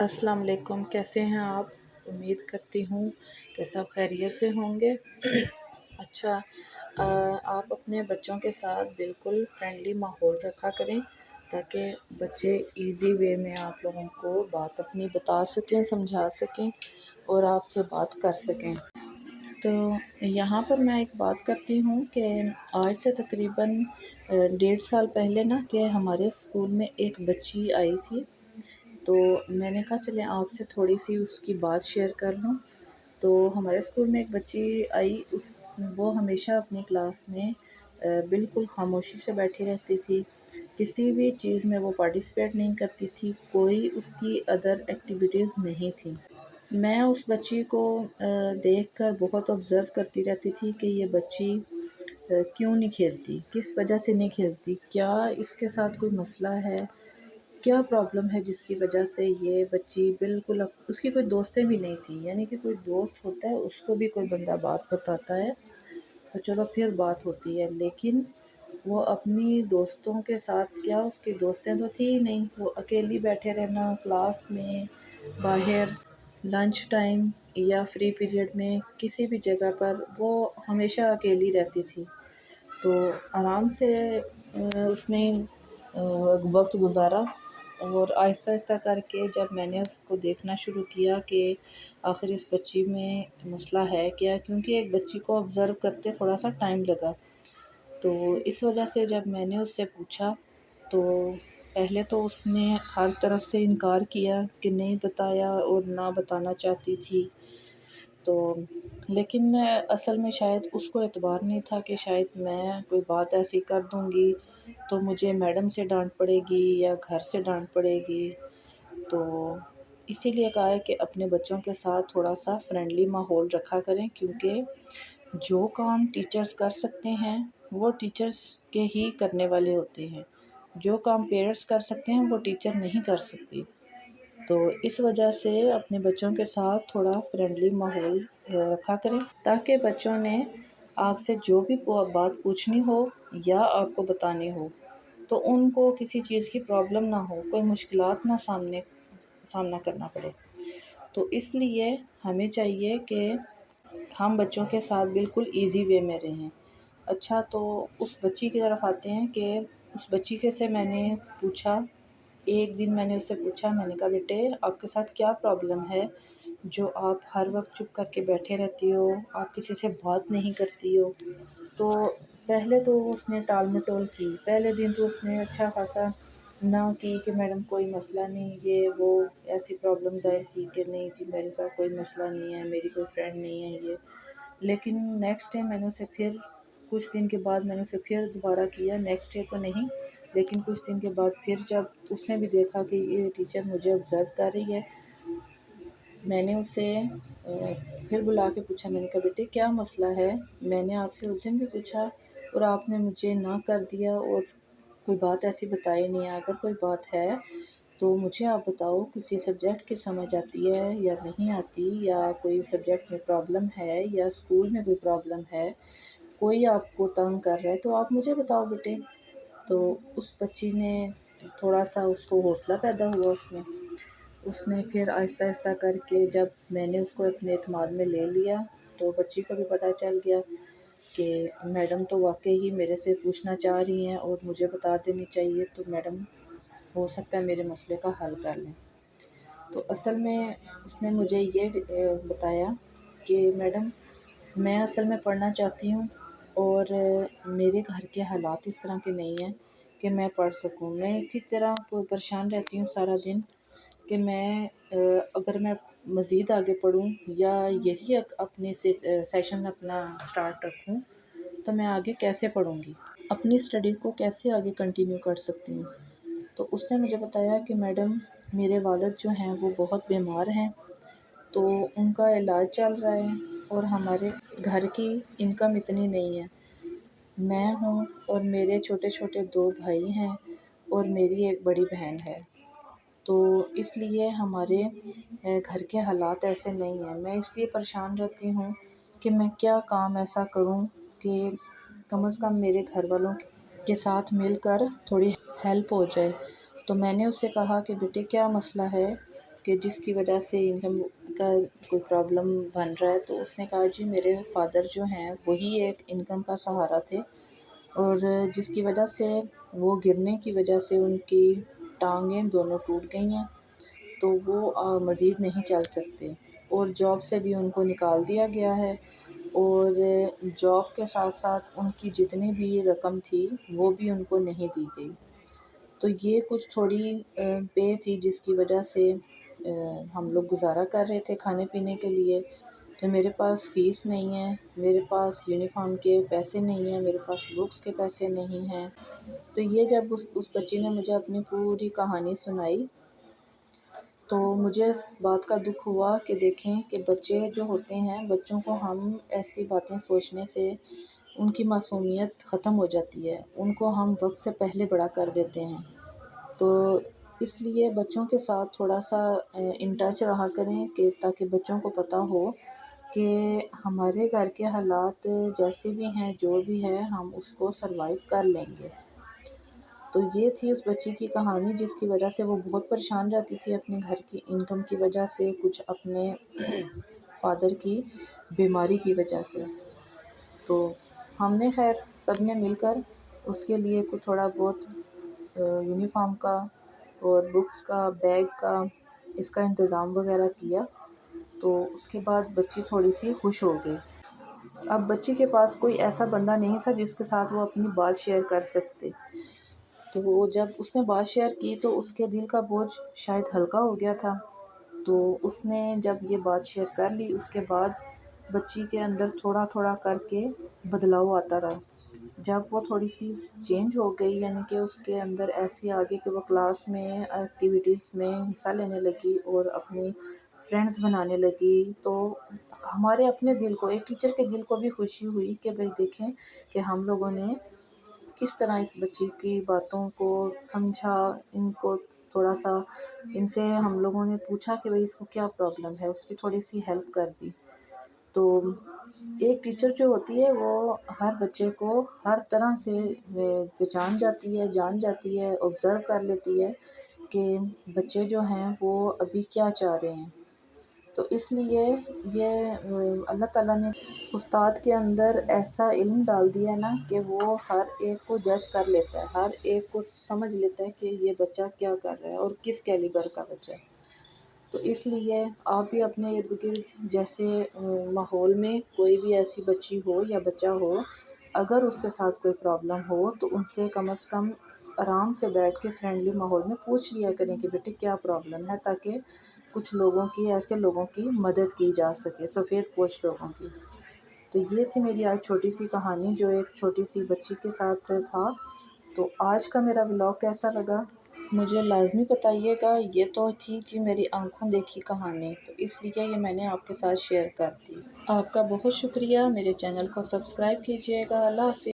السلام علیکم، کیسے ہیں آپ؟ امید کرتی ہوں کہ سب خیریت سے ہوں گے۔ اچھا، آپ اپنے بچوں کے ساتھ بالکل فرینڈلی ماحول رکھا کریں تاکہ بچے ایزی وے میں آپ لوگوں کو بات اپنی بتا سکیں، سمجھا سکیں اور آپ سے بات کر سکیں۔ تو یہاں پر میں ایک بات کرتی ہوں کہ آج سے تقریباً 1.5 سال پہلے نا کہ ہمارے اسکول میں ایک بچی آئی تھی، تو میں نے کہا چلیں آپ سے تھوڑی سی اس کی بات شیئر کر لوں۔ تو ہمارے اسکول میں ایک بچی آئی، وہ ہمیشہ اپنی کلاس میں بالکل خاموشی سے بیٹھی رہتی تھی، کسی بھی چیز میں وہ پارٹیسپیٹ نہیں کرتی تھی، کوئی اس کی ادر ایکٹیویٹیز نہیں تھی۔ میں اس بچی کو دیکھ کر بہت آبزرو کرتی رہتی تھی کہ یہ بچی کیوں نہیں کھیلتی، کس وجہ سے نہیں کھیلتی، کیا اس کے ساتھ کوئی مسئلہ ہے، کیا پرابلم ہے جس کی وجہ سے یہ بچی بالکل اس کی کوئی دوستیں بھی نہیں تھیں، یعنی کہ کوئی دوست ہوتا ہے اس کو بھی کوئی بندہ بات بتاتا ہے تو چلو پھر بات ہوتی ہے، لیکن وہ اپنی دوستوں کے ساتھ، کیا اس کی دوستیں تو تھی ہی نہیں، وہ اکیلی بیٹھے رہنا کلاس میں، باہر لنچ ٹائم یا فری پیریڈ میں کسی بھی جگہ پر وہ ہمیشہ اکیلی رہتی تھی۔ تو آرام سے اس نے وقت گزارا، اور آہستہ آہستہ کر کے جب میں نے اس کو دیکھنا شروع کیا کہ آخر اس بچی میں مسئلہ ہے کیا، کیونکہ ایک بچی کو آبزرو کرتے تھوڑا سا ٹائم لگا، تو اس وجہ سے جب میں نے اس سے پوچھا تو پہلے تو اس نے ہر طرف سے انکار کیا کہ نہیں بتایا اور نہ بتانا چاہتی تھی، تو لیکن اصل میں شاید اس کو اعتبار نہیں تھا کہ شاید میں کوئی بات ایسی کر دوں گی تو مجھے میڈم سے ڈانٹ پڑے گی یا گھر سے ڈانٹ پڑے گی، تو اسی لیے کہا ہے کہ اپنے بچوں کے ساتھ تھوڑا سا فرینڈلی ماحول رکھا کریں، کیونکہ جو کام ٹیچرز کر سکتے ہیں وہ ٹیچرز کے ہی کرنے والے ہوتے ہیں، جو کام پیرنٹس کر سکتے ہیں وہ ٹیچر نہیں کر سکتی۔ تو اس وجہ سے اپنے بچوں کے ساتھ تھوڑا فرینڈلی ماحول رکھا کریں تاکہ بچوں نے آپ سے جو بھی بات پوچھنی ہو یا آپ کو بتانی ہو تو ان کو کسی چیز کی پرابلم نہ ہو، کوئی مشکلات نہ سامنا کرنا پڑے۔ تو اس لیے ہمیں چاہیے کہ ہم بچوں کے ساتھ بالکل ایزی وے میں رہیں۔ اچھا، تو اس بچی کی طرف آتے ہیں کہ اس بچی کے سے میں نے پوچھا، ایک دن میں نے اس سے پوچھا، میں نے کہا بیٹے آپ کے ساتھ کیا پرابلم ہے جو آپ ہر وقت چپ کر کے بیٹھے رہتی ہو، آپ کسی سے بات نہیں کرتی ہو؟ تو پہلے تو اس نے ٹال مٹول کی، پہلے دن تو اس نے اچھا خاصا نہ کی کہ میڈم کوئی مسئلہ نہیں، یہ وہ ایسی پرابلم ظاہر کی کہ نہیں جی میرے ساتھ کوئی مسئلہ نہیں ہے، میری کوئی فرینڈ نہیں ہے یہ، لیکن نیکسٹ ڈے میں نے اسے پھر کچھ دن کے بعد میں نے اسے پھر دوبارہ کیا، نیکسٹ ڈے تو نہیں لیکن کچھ دن کے بعد پھر جب اس نے بھی دیکھا کہ یہ ٹیچر مجھے آبزرو کر رہی ہے، میں نے اسے پھر بلا کے پوچھا، میں نے کہا بیٹے کیا مسئلہ ہے، میں نے آپ سے اس دن بھی پوچھا اور آپ نے مجھے نہ کر دیا اور کوئی بات ایسی بتائی نہیں ہے، اگر کوئی بات ہے تو مجھے آپ بتاؤ، کسی سبجیکٹ کی سمجھ آتی ہے یا نہیں آتی، یا کوئی سبجیکٹ میں پرابلم ہے یا اسکول میں کوئی پرابلم ہے، کوئی آپ کو تنگ کر رہا ہے تو آپ مجھے بتاؤ بیٹے۔ تو اس بچی نے تھوڑا سا اس کو حوصلہ پیدا ہوا، اس نے پھر آہستہ آہستہ کر کے جب میں نے اس کو اپنے اعتماد میں لے لیا تو بچی کو بھی پتہ چل گیا کہ میڈم تو واقعی ہی میرے سے پوچھنا چاہ رہی ہیں اور مجھے بتا دینی چاہیے، تو میڈم ہو سکتا ہے میرے مسئلے کا حل کر لیں۔ تو اصل میں اس نے مجھے یہ بتایا کہ میڈم میں اصل میں پڑھنا چاہتی ہوں اور میرے گھر کے حالات اس طرح کے نہیں ہیں کہ میں پڑھ سکوں، میں اسی طرح پریشان رہتی ہوں سارا دن کہ میں اگر میں مزید آگے پڑھوں یا یہی اپنی سیشن اپنا سٹارٹ رکھوں تو میں آگے کیسے پڑھوں گی، اپنی اسٹڈی کو کیسے آگے کنٹینیو کر سکتی ہوں۔ تو اس نے مجھے بتایا کہ میڈم میرے والد جو ہیں وہ بہت بیمار ہیں، تو ان کا علاج چل رہا ہے اور ہمارے گھر کی انکم اتنی نہیں ہے، میں ہوں اور میرے چھوٹے چھوٹے 2 بھائی ہیں اور میری ایک بڑی بہن ہے، تو اس لیے ہمارے گھر کے حالات ایسے نہیں ہیں، میں اس لیے پریشان رہتی ہوں کہ میں کیا کام ایسا کروں کہ کم از کم میرے گھر والوں کے ساتھ مل کر تھوڑی ہیلپ ہو جائے۔ تو میں نے اس سے کہا کہ بیٹے کیا مسئلہ ہے، کہ جس کی وجہ سے انکم کا کوئی پرابلم بن رہا ہے، تو اس نے کہا جی میرے فادر جو ہیں وہی ایک انکم کا سہارا تھے، اور جس کی وجہ سے وہ گرنے کی وجہ سے ان کی ٹانگیں دونوں ٹوٹ گئی ہیں، تو وہ مزید نہیں چل سکتے، اور جاب سے بھی ان کو نکال دیا گیا ہے، اور جاب کے ساتھ ساتھ ان کی جتنی بھی رقم تھی وہ بھی ان کو نہیں دی گئی۔ تو یہ کچھ تھوڑی پے تھی جس کی وجہ سے ہم لوگ گزارا کر رہے تھے کھانے پینے کے لیے۔ تو میرے پاس فیس نہیں ہے، میرے پاس یونیفارم کے پیسے نہیں ہیں، میرے پاس بکس کے پیسے نہیں ہیں۔ تو یہ جب اس بچی نے مجھے اپنی پوری کہانی سنائی، تو مجھے اس بات کا دکھ ہوا کہ دیکھیں کہ بچے جو ہوتے ہیں، بچوں کو ہم ایسی باتیں سوچنے سے ان کی معصومیت ختم ہو جاتی ہے، ان کو ہم وقت سے پہلے بڑا کر دیتے ہیں۔ تو اس لیے بچوں کے ساتھ تھوڑا سا ان ٹچ رہا کریں، کہ تاکہ بچوں کو پتہ ہو کہ ہمارے گھر کے حالات جیسے بھی ہیں، جو بھی ہے، ہم اس کو سروائیو کر لیں گے۔ تو یہ تھی اس بچی کی کہانی، جس کی وجہ سے وہ بہت پریشان رہتی تھی اپنے گھر کی انکم کی وجہ سے، کچھ اپنے فادر کی بیماری کی وجہ سے۔ تو ہم نے خیر سب نے مل کر اس کے لیے کچھ تھوڑا بہت یونیفارم کا اور بکس کا، بیگ کا، اس کا انتظام وغیرہ کیا۔ تو اس کے بعد بچی تھوڑی سی خوش ہو گئی۔ اب بچی کے پاس کوئی ایسا بندہ نہیں تھا جس کے ساتھ وہ اپنی بات شیئر کر سکتے، تو وہ جب اس نے بات شیئر کی تو اس کے دل کا بوجھ شاید ہلکا ہو گیا تھا۔ تو اس نے جب یہ بات شیئر کر لی، اس کے بعد بچی کے اندر تھوڑا تھوڑا کر کے بدلاؤ آتا رہا۔ جب وہ تھوڑی سی چینج ہو گئی، یعنی کہ اس کے اندر ایسی آ گئی کہ وہ کلاس میں ایکٹیویٹیز میں حصہ لینے لگی اور اپنی فرینڈز بنانے لگی، تو ہمارے اپنے دل کو، ایک ٹیچر کے دل کو بھی خوشی ہوئی کہ بھئی دیکھیں کہ ہم لوگوں نے کس طرح اس بچی کی باتوں کو سمجھا، ان کو تھوڑا سا ان سے ہم لوگوں نے پوچھا کہ بھئی اس کو کیا پرابلم ہے، اس کی تھوڑی سی ہیلپ کر دی۔ تو ایک ٹیچر جو ہوتی ہے وہ ہر بچے کو ہر طرح سے پہچان جاتی ہے، جان جاتی ہے، آبزرو کر لیتی ہے کہ بچے جو ہیں وہ ابھی کیا چاہ رہے ہیں۔ تو اس لیے یہ اللہ تعالیٰ نے استاد کے اندر ایسا علم ڈال دیا ہے نا کہ وہ ہر ایک کو جج کر لیتا ہے، ہر ایک کو سمجھ لیتا ہے کہ یہ بچہ کیا کر رہا ہے اور کس کیلیبر کا بچہ ہے۔ تو اس لیے آپ بھی اپنے ارد گرد جیسے ماحول میں کوئی بھی ایسی بچی ہو یا بچہ ہو، اگر اس کے ساتھ کوئی پرابلم ہو تو ان سے کم از کم آرام سے بیٹھ کے فرینڈلی ماحول میں پوچھ لیا کریں کہ بیٹے کیا پرابلم ہے، تاکہ کچھ لوگوں کی، ایسے لوگوں کی مدد کی جا سکے، سفید پوش لوگوں کی۔ تو یہ تھی میری آج چھوٹی سی کہانی جو ایک چھوٹی سی بچی کے ساتھ تھا۔ تو آج کا میرا ولاگ کیسا لگا مجھے لازمی بتائیے گا۔ یہ تو تھی کہ میری آنکھوں دیکھی کہانی، تو اس لیے یہ میں نے آپ کے ساتھ شیئر کر دی۔ آپ کا بہت شکریہ، میرے چینل کو سبسکرائب کیجیے گا۔ اللہ حافظ۔